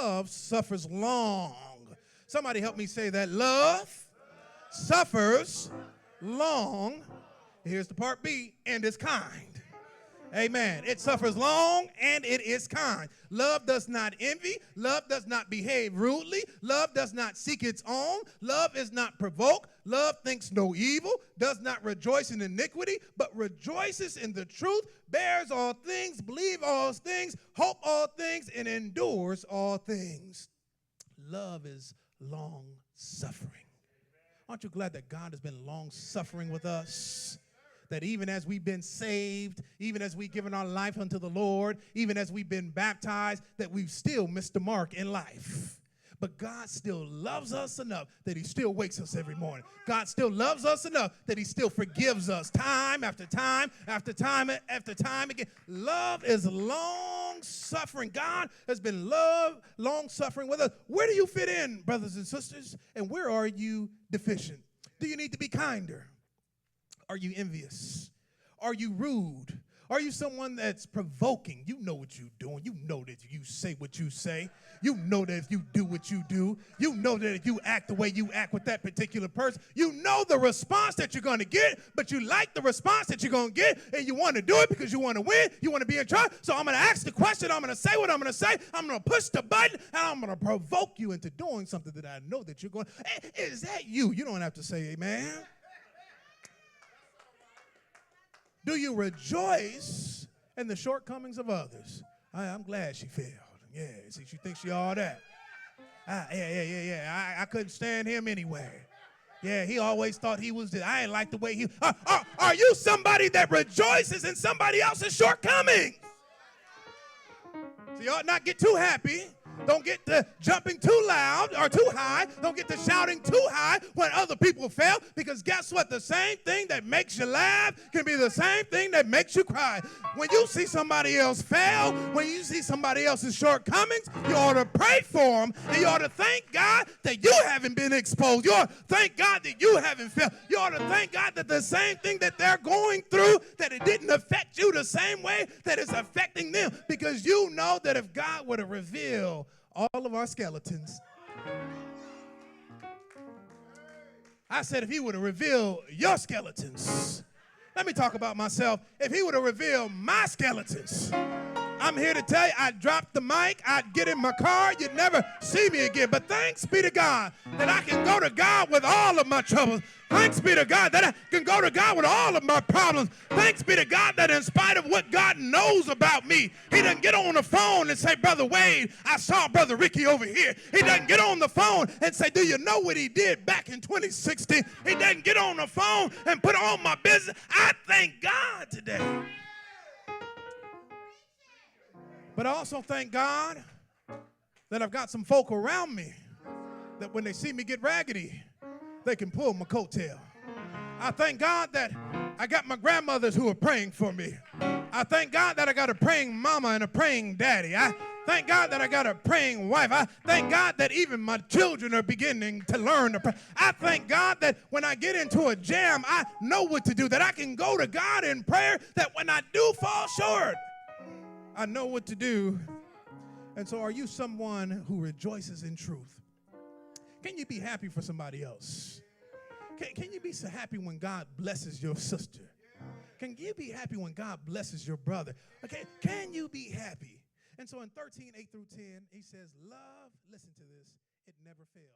love suffers long. Somebody help me say that. Love suffers long. Here's the part B, and is kind. Amen. It suffers long and it is kind. Love does not envy. Love does not behave rudely. Love does not seek its own. Love is not provoked. Love thinks no evil, does not rejoice in iniquity, but rejoices in the truth, bears all things, believes all things, hope all things, and endures all things. Love is long suffering. Aren't you glad that God has been long suffering with us? That even as we've been saved, even as we've given our life unto the Lord, even as we've been baptized, that we've still missed the mark in life. But God still loves us enough that he still wakes us every morning. God still loves us enough that he still forgives us time after time after time after time again. Love is long suffering. God has been long suffering with us. Where do you fit in, brothers and sisters? And where are you deficient? Do you need to be kinder? Are you envious? Are you rude? Are you someone that's provoking? You know what you're doing. You know that if you say what you say. You know that if you do what you do. You know that if you act the way you act with that particular person. You know the response that you're going to get, but you like the response that you're going to get, and you want to do it because you want to win. You want to be in charge. So I'm going to ask the question. I'm going to say what I'm going to say. I'm going to push the button, and I'm going to provoke you into doing something that I know that you're going to. Is that you? You don't have to say amen. Do you rejoice in the shortcomings of others? I'm glad she failed. Yeah, see, she thinks she all that. I couldn't stand him anyway. Yeah, he always thought he was I ain't like the way he. Are you somebody that rejoices in somebody else's shortcomings? So you ought not get too happy. Don't get to jumping too loud or too high. Don't get to shouting too high when other people fail, because guess what? The same thing that makes you laugh can be the same thing that makes you cry. When you see somebody else fail, when you see somebody else's shortcomings, you ought to pray for them, and you ought to thank God that you haven't been exposed. You ought to thank God that you haven't failed. You ought to thank God that the same thing that they're going through, that it didn't affect you the same way that it's affecting them, because you know that if God were to reveal all of our skeletons. I said if he would have revealed your skeletons. Let me talk about myself. If he would have revealed my skeletons, I'm here to tell you, I'd drop the mic, I'd get in my car, you'd never see me again. But thanks be to God that I can go to God with all of my troubles. Thanks be to God that I can go to God with all of my problems. Thanks be to God that in spite of what God knows about me, he doesn't get on the phone and say, Brother Wade, I saw Brother Rickey over here. He doesn't get on the phone and say, do you know what he did back in 2016? He doesn't get on the phone and put on my business. I thank God today. But I also thank God that I've got some folk around me that when they see me get raggedy, they can pull my coattail. I thank God that I got my grandmothers who are praying for me. I thank God that I got a praying mama and a praying daddy. I thank God that I got a praying wife. I thank God that even my children are beginning to learn to pray. I thank God that when I get into a jam, I know what to do, that I can go to God in prayer, that when I do fall short, I know what to do. And so are you someone who rejoices in truth? Can you be happy for somebody else? Can you be so happy when God blesses your sister? Can you be happy when God blesses your brother? Okay, can you be happy? And so in 13:8-10, he says, love, listen to this, it never fails.